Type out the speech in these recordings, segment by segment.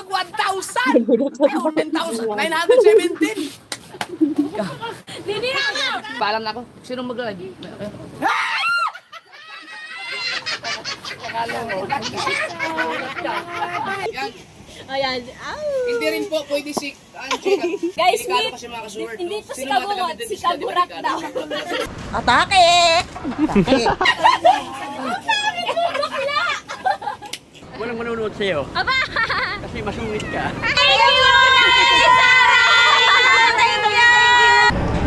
mag 1,000! Ayaw, 10,917! Hindi na ako! Paalam na ako. Sinong mag-live? Yan. Ayan. Hindi rin po pwede si Angie. Guys, hindi to si Kabungot, si Kaburak daw. Atake! Walang manonood sa'yo. Aba! Kasi masungit ka. Thank you!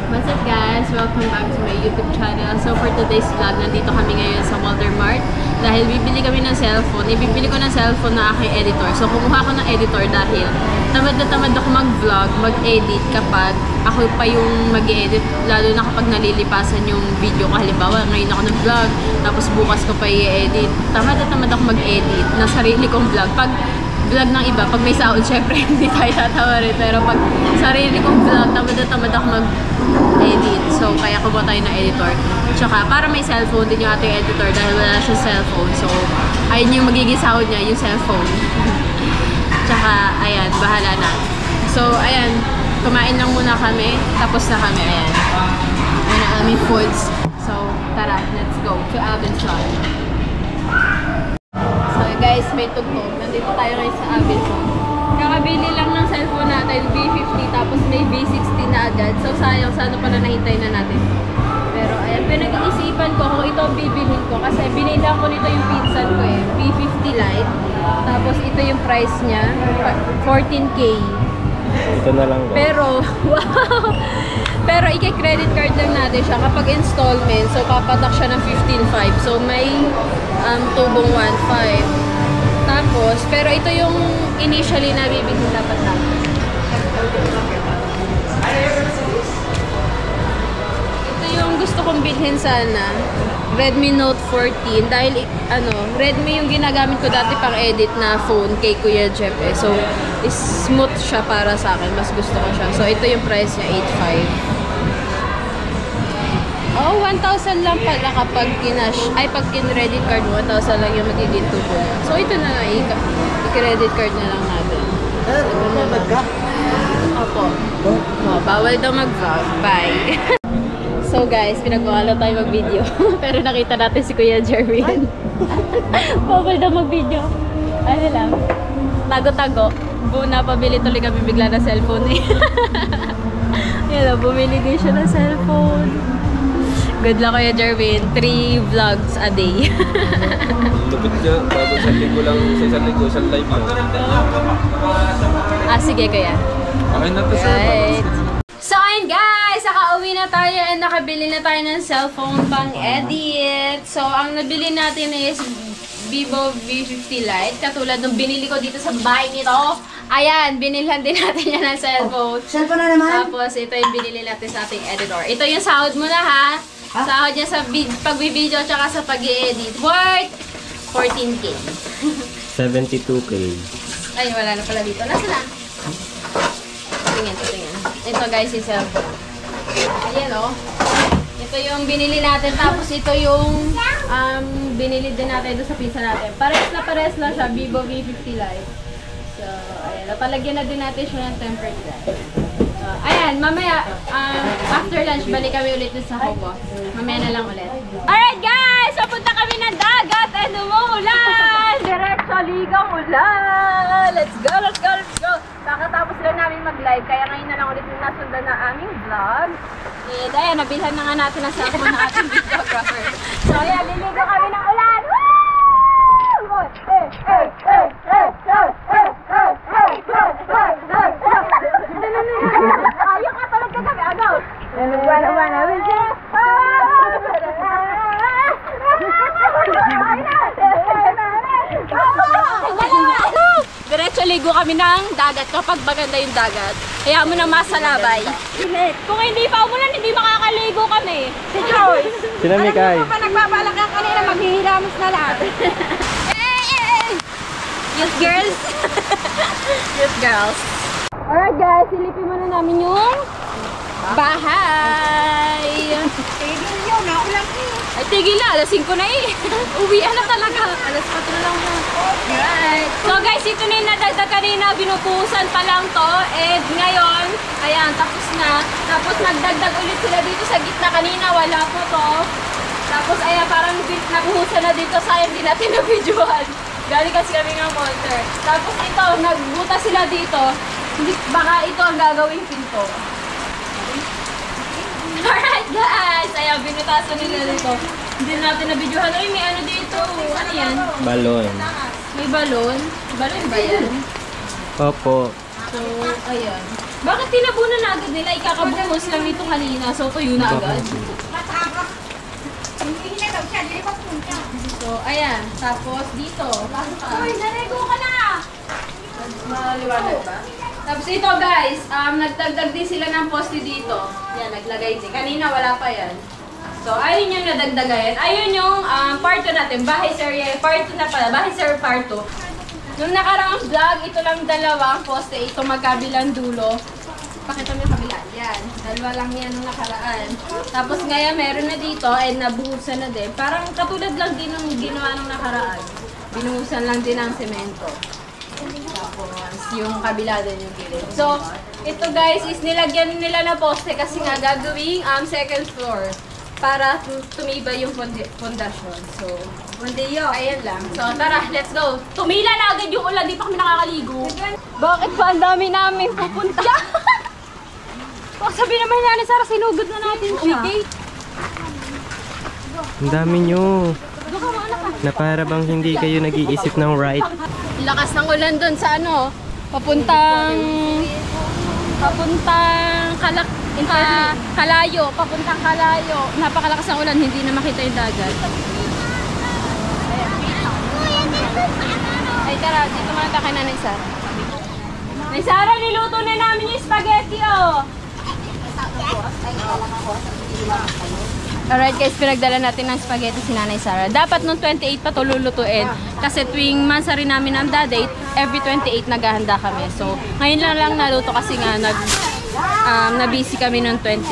What's up guys? Welcome back to my YouTube channel. So for today's vlog, nandito kami ngayon sa Walmart dahil bibili kami ng cellphone. Ibibili ko ng cellphone na aking editor. So kumuha ko ng editor dahil tamad na tamad ako mag-vlog, mag-edit kapag ako pa yung mag-edit, lalo na kapag nalilipasan yung video ko. Halimbawa, ngayon ako nag-vlog, tapos bukas ko pa i-edit. Tamad na tamad ako mag-edit ng sarili kong vlog. Pag vlog ng iba, pag may sahod, syempre hindi tayo tatawa rin. Pero pag sarili kong vlog, tamad na tamad ako mag-edit. So, kaya kumuha tayo ng editor. Tsaka, para may cellphone din yung ating editor dahil wala siya cellphone. So, ayun yung magiging sahod niya, yung cellphone. Tsaka, ayan, bahala na. So, ayan, kumain lang muna kami. Tapos na kami, ayan. Ayan ang aming foods. So, tara, let's go to Abenson. So, guys, may tugtog. Nandito tayo ngayon sa Abenson. Kakabili lang ng cellphone natin, B50, tapos may B60 na agad. So, sayang, sana pala nahintay na natin. Pero, ayan, pinag-iisipan ko kung ito bibilhin ko. Kasi binila ko nito yung pinsan ko eh, B50 Lite. Tapos, ito yung price niya, 14K. Ito na lang. Pero, wow! Pero, i-credit card lang natin siya kapag installment. So, papatak siya ng 15.5. So, may tubong 1.5. Tapos, pero ito yung initially na bibigyan dapat natin. Ito yung gusto kong bilhin sana. Redmi Note 14. Dahil, Redmi yung ginagamit ko dati pang edit na phone kay Kuya Jeff eh. So, smooth siya para sa akin. Mas gusto ko siya. So, ito yung price niya, 8.5. Oh, 1,000 lang pala kapag kinash. Ay, pag kin-credit card mo, 1,000 lang yung magiging tubo niya. So, ito na lang. I-credit card na lang natin. Mamad ka? Opo. Oh, bawal daw mag-vlog. Bye. So, guys, pinagmamahal tayo mag-video. Pero nakita natin si Kuya Jerwin. Bawal daw mag-video. Ano lang. Tago-tago. Buna, pabili tuloy kami bigla na cellphone eh. Yan, bumili din siya ng cellphone. Good luck Kuya Jerwin. 3 vlogs a day. Lupit niya. Bago sa linggo lang, sa isang linggo, isang live lang. Ah, sige Kuya. Okay na to, sir. Right. So, ayun guys, nakauwi na tayo and nakabili na tayo ng cellphone pang edit. So, ang nabili natin is Vivo V50 Lite. Katulad nung binili ko dito sa bahay nito. Ayan, binilhan din natin yan ng cellphone. Cellphone na naman? Tapos, ito yung binili natin sa ating editor. Ito yung sahod mo na ha. Sahod niya sa pag-video at sa pag-i-edit. Worth 14K. 72K. Ay, wala na pala dito. Nasa na? Tingin. Ito guys, yung cellphone. Ayan o. Ito yung binili natin. Tapos ito yung binili din natin doon sa pizza natin. Pares na siya. Vivo V50 Lite. So, ayan. Napalagyan na din natin siya ng tempered glass. Ayan, mamaya, after lunch, balik kami ulit dun sa Hobo. Mamaya na lang ulit. Alright guys! Papunta kami ng dagat and umuulan! Diretso ligang ulan! Let's go! Kakatapos lang namin mag-live, kaya ngayon na lang ulit yung nasundan na aming vlog. And ayan, nabilhan na nga natin ang cellphone ng ating videographer. So ayan, liligo kami ng ulan! Woo! Ayaw ka talaga kami, ano? Diretso ligo kami ng dagat kapag maganda yung dagat. Kaya mo na masalabay. Kung hindi pa umulan, hindi makakaligo kami. Si Joyce. Sinamikay. Alam mo pa nagpapalak ang kanina, maghihilamos na lahat. Youth girls. Youth girls. Alright guys, silipin muna namin yung bahay. Tigil yun, naulan eh. Ay, tigil na. Alas 5 na eh. Uwian na talaga. Alas 4 lang na. Alright. So guys, ito na yung nadagdag kanina, binubuhusan pa lang to. And ngayon, ayan, tapos na. Tapos nagdagdag ulit sila dito sa gitna kanina, wala po to. Tapos ayan, parang nabuhusan na dito, sayang din natin na videoan. Galing kasi kami ng Walter. Tapos ito, nagbuta sila dito. Baka ito ang gagawing pinto. Alright guys, ayan, binutasan nila dito. Hindi natin na videohan. Ay, may ano dito. Ano yan? Balon. May balon? Balon ba yan? Opo. So, ayan. Bakit tinabunan na agad nila? Ikakabuhos lang nito kanina. So, tuyo na agad. So, ayan. Tapos, dito. Pasok ka. Uy, narego ka na! Maliwanag ba? Tapos ito guys, nagdagdag din sila ng poste dito. Yan, naglagay din. Kanina wala pa yan. So, ayun yung nadagdagan. Ayun yung part 2 natin. Bahay Sir, part 2 na pala. Bahay Sir part 2. Nung nakaraang vlog, ito lang dalawang poste. Ito magkabilang dulo. Pakita mo yung kabila. Yan. Dalawa lang yan nung nakaraan. Tapos ngayon, meron na dito and nabuhusan na din. Parang katulad lang din ng ginawa nung nakaraan. Binuhusan lang din ng semento. Tapos yung kabila din yung gilid. So, ito guys is nilagyan nila na poste kasi nga gagawing second floor para tumibay yung fondasyon. So, ayan lang. So, tara, let's go. Tumila na agad yung ulan, di pa kami nakakaligo. Bakit pa ang dami namin pupunta? Baka sabi naman niya ni Sarah, sinugod na natin siya. Ang dami nyo. Na para bang hindi kayo nag-iisip ng right. Lakas ng ulan doon sa ano, papuntang Kalayo. Napakalakas ng ulan, hindi na makita yung dagat. Ay tara, dito muna tayo kay Nanay Sarah. Nanay Sarah, niluto na namin yung spaghetti oh! Alright guys, pinagdala natin ng spaghetti si Nanay Sarah. Dapat nung 28 pa to lulutuin. Kasi tuwing mansari namin ang dadate, every 28 naghahanda kami. So, ngayon lang naluto kasi nga na-busy kami ng 28.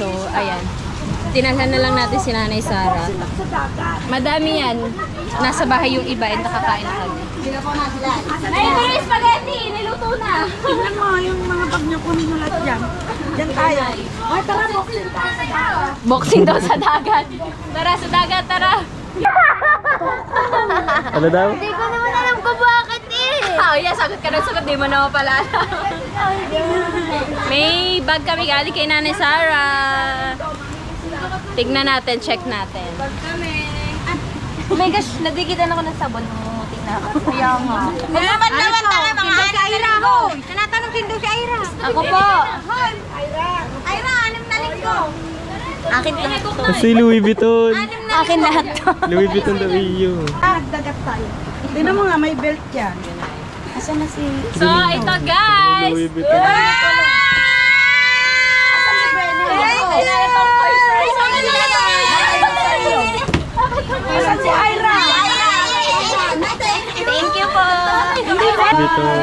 So, ayan. Tinalhan na lang natin si Nanay Sarah. Madami yan. Nasa bahay yung iba and nakakain na kami. Ay, ito yung spaghetti! Niluto na! Tingnan mo yung mga bag niyo kunin nyo lahat dyan. Diyan tayo. Ay, tara, boxing tayo. Boxing daw sa dagat. Tara, sa dagat, tara! Ano daw? Hindi ko naman alam kung bakit eh. Oh, yeah, sagot ka ng sagot. Di mo naman pala alam. May bag kami galing kay Nanay Sarah. Tignan natin, check natin. Bag kami. Oh my gosh, nadigitan ako ng sabon. Umutik na ako. Kaya nga. Naman naman tayo mga Si Aira ho. Tinatanong din daw si Aira. Ako po. Ayra, anim na linggo. Akin lahat to. Kasi Louis Vuitton. Akin lahat to. Louis Vuitton daw iyo. Nagdagat tayo. Tingnan mo nga, may belt yan. Asan na si... So, ito guys. Louis Vuitton. Asan si Brenner? Asan si Ayra? Thank you po. Louis Vuitton.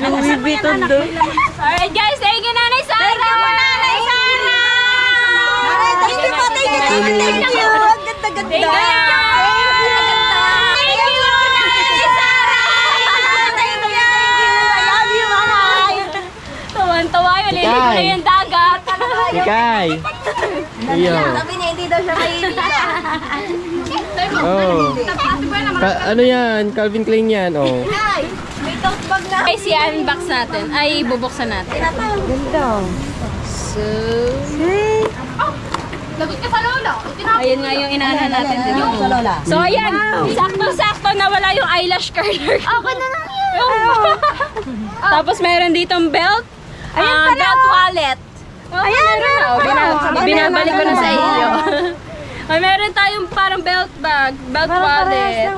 Louis Vuitton doon. Alright guys, thank you Nanay Sarah! Nanay Sarah! Thank you po, thank you. Ang ganda-ganda. Thank you! Thank you, Nanay Sarah! I love you, mama. Tawan-tawa yun, lilig ko na yung dagat. Ikay. Iyo. Sabi niya, hindi daw siya kaibigan. Oh. Ano yan? Calvin Klein yan. Oh. Ay, may tote bag na. Guys, i-unbox natin. Ay, bubuksan natin. Ganda. So... Lagot ka sa lola. Ayan nga yung inaana natin din. Sa lola. So, ayan. Sakto-sakto nawala yung eyelash curler. Ako na lang yun. Tapos meron ditong belt. Belt wallet. Ayan na. Binabalik ko na sa iyo. Meron tayong parang belt bag. Belt wallet.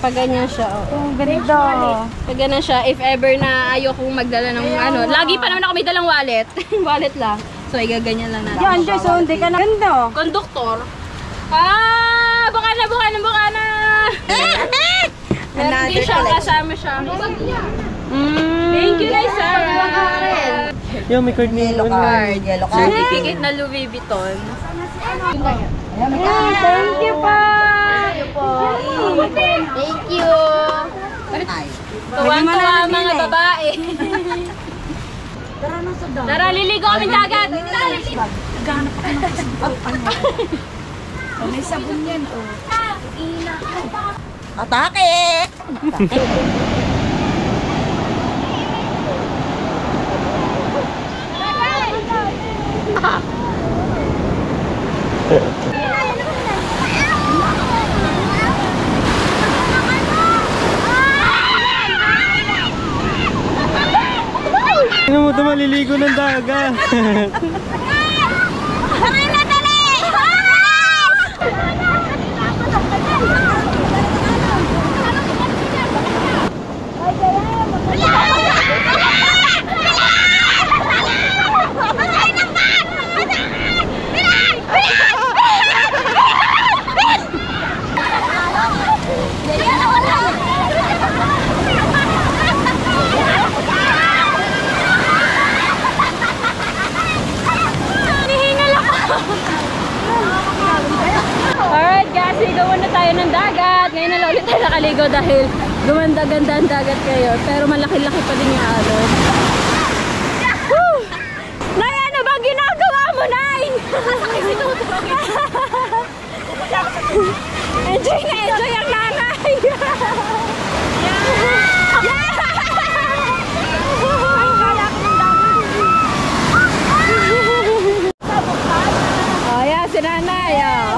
Pag-ganyan siya. Ang ganda. Pag-ganyan siya. If ever na ayokong magdala ng ano. Lagi pa naman ako may dalang wallet. Wallet lang. So, igaganyan lang natin. Yan, Joyce, so hindi ka na. Ganda. Konduktor. Buka na. Meron din siya, kasama siya. Thank you, Nay Sarah. Yo, may card ni Yellow card. Yellow card. Certificate na Louis Vuitton. Thank you pa. Tara, liligo kami dagat. Naghanap ako ng sabon. Oh, may sabon yan, oh. Atake! Ano mo ito maliligo ng dagat? Alright guys, ligaw na tayo ng dagat. Ngayon na lang ulit tayo nakaligo dahil gumanda-ganda ang dagat kayo. Pero malaki-laki pa din yung alon. Woo! Nay, ano ba ginagawa mo, Nay? Enjoy na enjoy ang nanay. Oh, yeah, si nanay. Oh.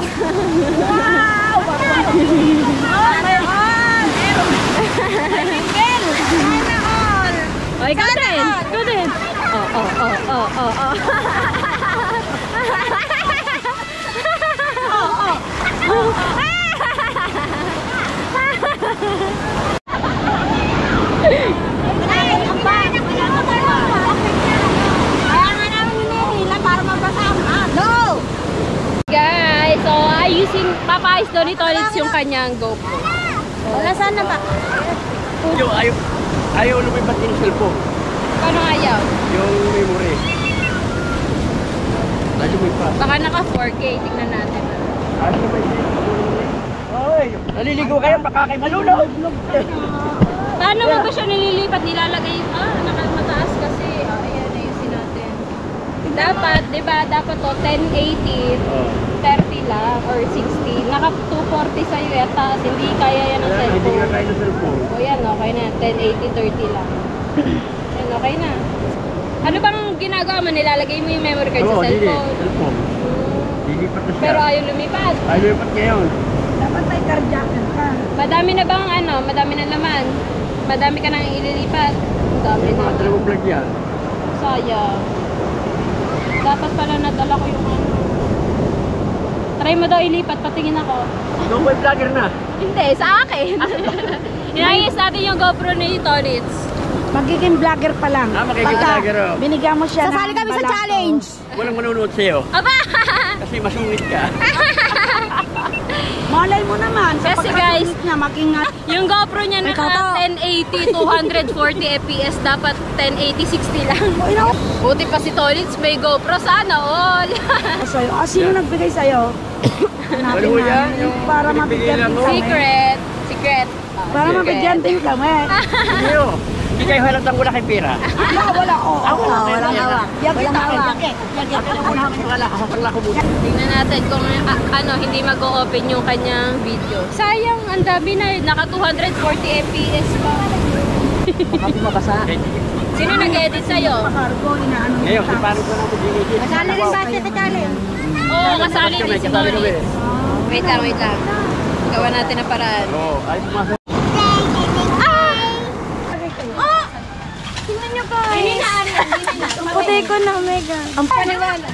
Oh, ikaw din. Ikaw din. Oh. Guys, so papaayos daw ni Tolitz yung kanyang GoPro. Nasaan na ba? Ayaw lumipat yung cellphone. Paano ayaw? Yung memory. Ayaw lumipat. Baka naka 4K, tingnan natin. Ayaw lumipat. Oy, naliligo kayo baka kayo malunod. Paano mo ba siya nililipat? Nilalagay, nakamataas kasi. Ayan, ayusin natin. Dapat, di ba, dapat to 1080, 30 lang, or 60. Naka 240 sa'yo yan, taas. Hindi kaya yan ng Hindi nga cellphone. tayo ng cellphone. O yan, okay na. 1080, 30 lang. Yan, okay na. Ano bang ginagawa mo? Nilalagay mo yung memory card sa cellphone? Cellphone. Lilipat na siya. Pero ayaw lumipat. Ayaw lumipat ngayon. Dapat may carjacker ka. Madami na bang madami na laman? Madami ka nang ililipat. Madami May mga na. dalawang vlog yan. Sayang. Dapat pala nadala ko yung Try mo daw ilipat, patingin ako. Ikaw may vlogger na. Hindi, sa akin. Inayos natin yung GoPro ni Tolitz. Magiging vlogger pa lang. Magiging Pagka vlogger, oh. binigyan mo siya Sasali ng kami sa balak, challenge. Walang manonood sa'yo. Aba! Kasi masungit ka. Malay mo naman. Sa Kasi guys, pagkasunod niya, maging yung GoPro niya naka toto. 1080, 240 FPS, dapat 1080, 60 lang. Buti pa si Tolitz, may GoPro, sana all. sa'yo. Sino nagbigay sa'yo? Hanapin Ano yan? namin. Yung Para pinipigil mabigyan lang din mo? kami. Secret. Para mabigyan din kami. Hindi oh. Hindi kayo halatang wala kay pera. Wala. Walang hawak. Walang hawak. Wala ko muna. Tingnan natin kung hindi mag-o-open yung kanyang video. Sayang, ang dami na. Naka 240 FPS pa. Baka mabasa. Sino nag-edit sa'yo? Cargo, inaano. Ngayon, si paano ko na mag-inigit? Kasali rin ba siya sa challenge? Oo, kasali din si Kasali kami. Tolitz. Wait lang. Gawa natin ang paraan. Oo, ay pumasok. Tingnan niyo guys. Puti ko na, Mega. Ang paniwala.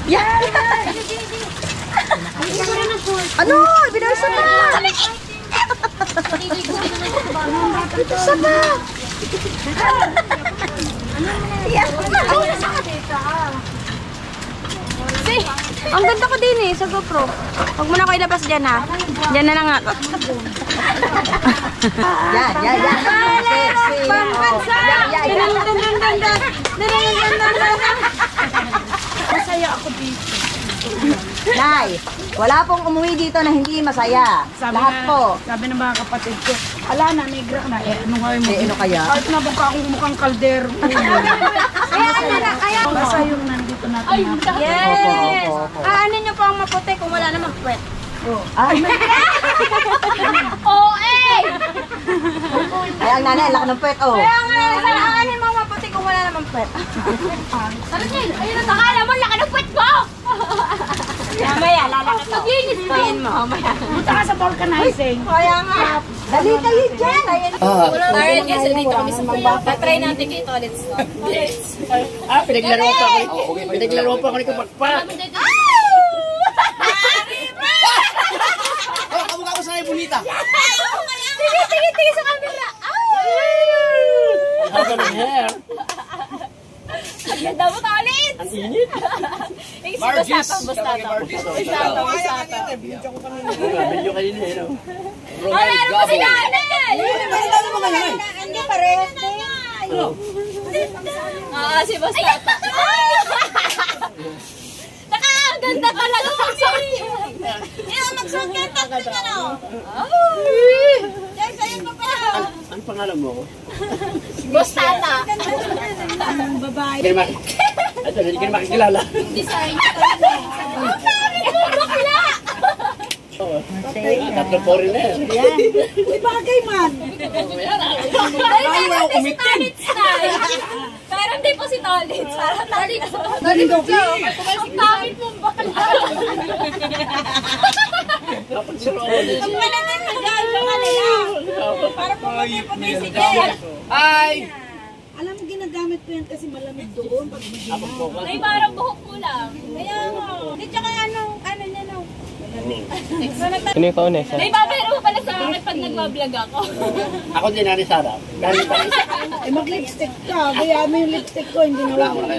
Yan! Ano? Binarsa na! Binarsa na! Ang ganda ko din sa GoPro. Huwag mo na ako ilabas dyan ha. Dyan na lang ako. Yan. Pambansa! Masaya ako dito. Nay, wala pong umuwi dito na hindi masaya. Lahat po. Sabi ng mga kapatid ko, ala na, negra na. Ano nga mo? Ano kaya? Kahit na mukha akong mukhang kaldero. Kaya Ayan. Basta yung nandito natin. Yes! Ano nyo po ang maputi kung wala namang puwet? Oh, eh! Ay, ang nanay, laki ng puwet, oh. Kaya nga, saan mo maputi kung wala namang puwet? Ano yun? Ayun ang akala mo, laki ng puwet ko! Mamaya, lalaki to. Paginis mo. Mamaya. Punta ka sa vulcanizing. Kaya nga. Dali kayo dyan. Alright guys, so dito kami sa Kuya. Tatry natin kay Toilet Stop. Pinaglaro pa ako. Pinaglaro pa ako ni Kapakpak. Oh, kamukha ko sana yung bonita. Sige sa camera. Haba ng hair. Ang ganda mo, Toilet! Ang init. Margis. Bustata. Medyo kayo na yun. Ay, ano pa si Nanay? Hindi parehas na Si Bustata. Nakakaganda talaga kasi. Magsugat at ano. Guys, ayun pa pala. Ano pangalan mo? Bustata. Ito, hindi ka na makikilala. Design. Bakla! Tatlo foreigner. Uy, bagay man. Ay, meron din si Toilet Style. Pero hindi po si Toilet. Parang Toilet. Ang pangit mong bakla. Dapat sila Ang malamig na dyan sa kanila. Para puputi-puti si Jen. Ay! Alam mo, ginagamit ko yan kasi malamig doon pag maginaw. May parang buhok mo lang. Kaya mo. Hindi, tsaka ano niya no. Ano yung kauna? May babero pala sa akin pag nagbablog ako. Ako din na ni Sarah. Dahil pa rin. Eh, mag-lipstick ka. Kaya mo yung lipstick ko, hindi na wala.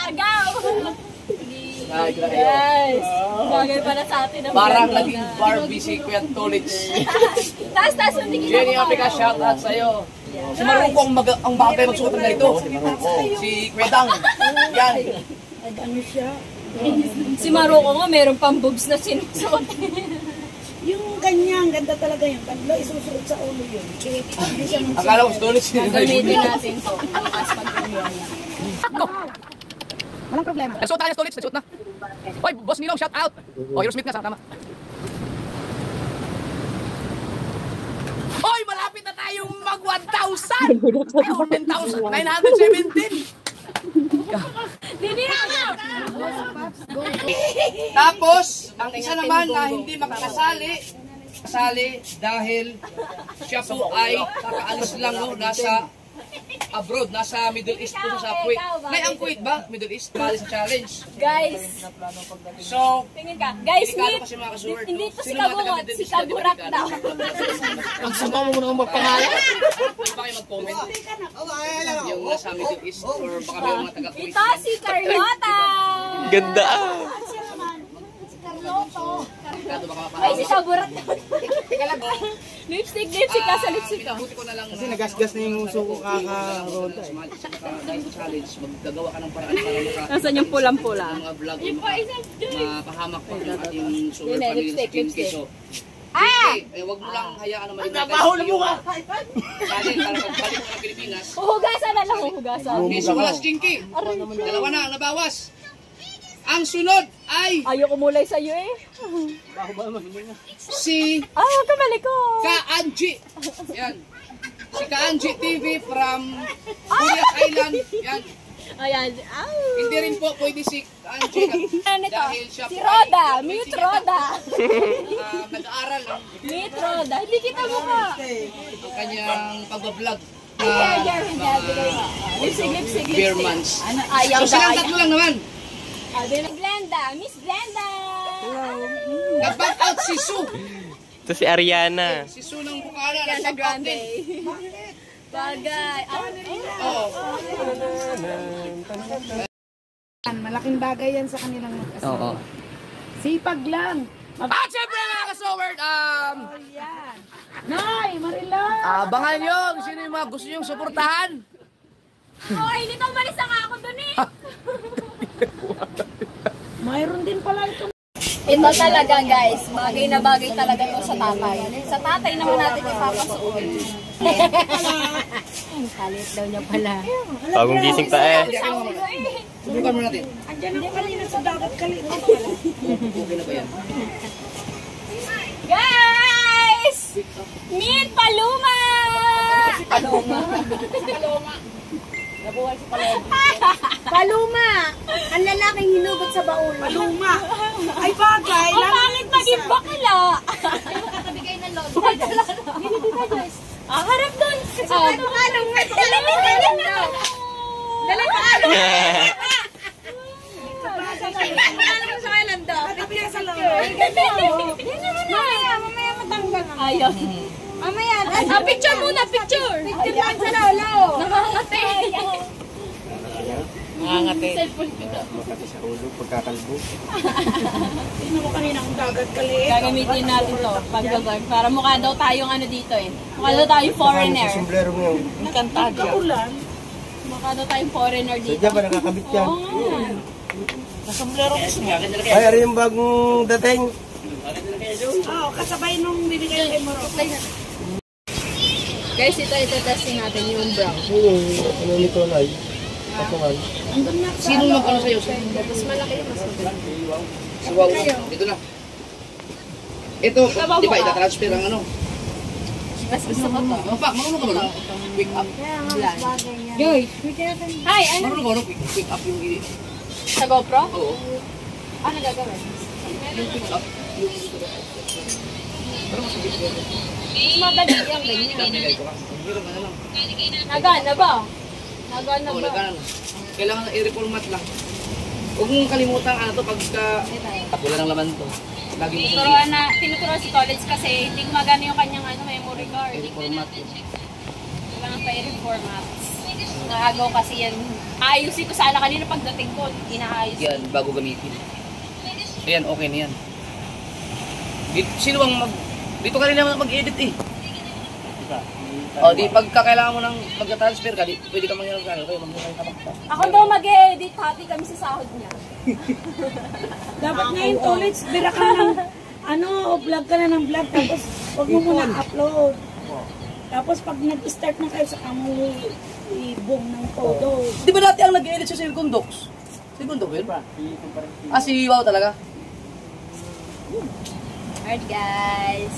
Agaw! Yes! Bagay pala sa atin ang Parang brand. naging Barbie si Kuya Tolits. Taas, hindi kita Jenny Apika, shout out sa'yo. Si Marungko ang bagay magsuot ng ganito. Si Kuya Dang. Yan. Ano siya? Si Maroko nga, meron pang boobs na sinusuot. Yung ganyan, ganda talaga yun. Tatlo isusuot sa ulo yun. Hindi siya nung Akala ko si Tolits. Gamitin natin to. Bukas pag-umiwan. walang problema. Nagsuot tayo, Tolits. Nagsuot na. Hoy, Boss Nilong, shout out. O, Aerosmith na, tama. Hoy, malapit na tayong mag 1,000! Ay, 10,917! Dini na ako! Tapos, ang isa naman na hindi makakasali, dahil siya po ay kakaalis lang no, nasa abroad, nasa Middle East po sa Kuwait. Nay, ang Kuwait ba? Middle East, mali sa challenge. Guys, So, tingin ka. Guys, delikado kasi mga kasuword. hindi to si Sino mga Kabungot, taga-Middle si East na Kaburak delikado? daw. Ang sama mo muna ang magpangalan. Pwede ba kayo mag-comment? Yung nasa Middle East or baka may mga taga-Kuwait. Ito si Carlota! Ganda Delikado baka Ay, si mapahawa. Kaburak daw. Lipstick ka sa lipstick. Buti ko na lang. Kasi nagasgas na yung uso ko kaka-roll. Challenge, maggagawa ka ng paraan para maka... Nasaan yung pulang-pula? mga vlog o mapahamak pa yung ating super family sa Kinky. So, wag mo lang hayaan na malimit. Napahuli mo ka! Challenge, para pagbalik mo ng Pilipinas. Huhugasan na lang, huhugasan. Isulas, Kinky. Dalawa na ang nabawas. Ang sunod ay Ayoko mulay sa'yo eh. si Ay, huwag ka malikot. Ka-Anji. Yan. Si Ka-Anji TV from Burias Island. Yan. Ayan. Hindi rin po pwede si Ka-Anji Ano ito? dahil siya Si po Roda, ay mute Roda. nag-aaral ng Mute Roda. Hindi kita mukha. kanyang pag-vlog. Lipstick. Beer months. Ayaw So silang ka. tatlo lang naman. Glenda, Miss Glenda. Nag-back out si Sue. Ito si Ariana. Si Sue ng Bukana. Ariana Nag-back out Grande. din. Bagay. Oo. Malaking bagay yan sa kanilang mag-asawa. Oo. Sipag lang. At syempre mga kasoward, Yan. Nay, Marila. abangan nyo kung sino yung mga gusto nyong suportahan. Okay, nito umalis na nga ako dun eh. Mayroon din pala ito. Ito talaga guys, bagay na bagay talaga to sa tatay. Sa tatay naman natin ipapasuot. Kalit daw niya pala. Bagong gising pa eh. Subukan mo natin. Andiyan ako kanina sa dagat kalit. Okay na ba yan? Guys! Meet Paloma! Paloma. Nabuhay si Paloma. Paloma! Ang lalaking hinugot sa baul. Paluma. Ay bagay. Ang pangit maging bakla! Ayaw kakabigay ng load. Harap doon! Sabay mo nga lang. Dali pa ano? Ano mo sa kailan daw? Kapila sa loob. Mamaya matanggal. Ayaw. Mamaya. Picture muna, picture. Picture lang sa lolo. Nakangate. Nangangati. Cellphone ko daw. Makati sa ulo, pagkakalbo. Tingnan mo kanina ang dagat kalit. Gagamitin natin to pag gagawin. Para mukha daw tayong ano dito eh. Mukha daw tayong foreigner. Sombrero mo yung... Kantadya. Kaulan. Mukha daw tayong foreigner dito. Sadya ba nakakabit yan? Nasombrero ko siya. Ay, ari yung bagong dating. Oo, kasabay nung binigay kay Moro. Guys, ito testing natin yung brown. Ano nito na eh? Patungan. Sino mag-ano sa'yo? Mas malaki yung mas maganda. Si Wow. Dito na. Ito, di ba itatransfer ang ano? Mas gusto ko to. Ano pa? Marunong ka ba lang? Pick up. Hi, ano? Marunong ka ba lang? Pick up yung Sa GoPro? Oo. Ano gagawin? Yung pick up. Yung... Pero mas big ko. Madali yung ganyan. Ganyan ko ka. Hirap na lang. Nagana ba? Nagana Oo, ba? nagana na. Kailangan na i-reformat lang. Huwag mong kalimutan ano to pagka... Wala ng laman to. Lagi mo Tinuturuan si college kasi hindi gumagana yung kanyang memory card. i-reformat. Kailangan pa i-reformat. Naagaw kasi yan. Ayusin ko sana kanina pagdating ko. Inaayos. Yan, bago gamitin. Ayan, okay na yan. Sino bang dito ka rin naman mag-edit eh. O, di pagka kailangan mo ng mag-transfer ka, pwede ka mangyari ka. Okay, mangyari ka magpa. Ako daw mag-edit, happy kami sa sahod niya. Dapat ngayon ulit, bira ka ng, vlog ka na ng vlog, tapos huwag mo muna upload. Tapos pag nag-start na kayo sa kamo, i-boom ng todo. Di ba dati ang nag-edit si Sir Condox? Si Condox yun? Ah, si Wow talaga? Alright guys.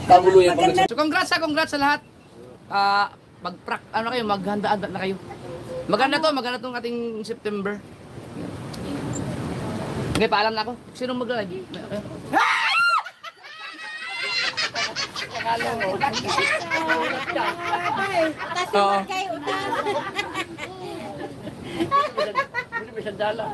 Kagulo yan. So congrats sa lahat. Maghanda-handa na kayo. Maganda tong ating September. Okay, paalam na ako. Sino mag-live? Kasi kayo. Hindi ba siya dala?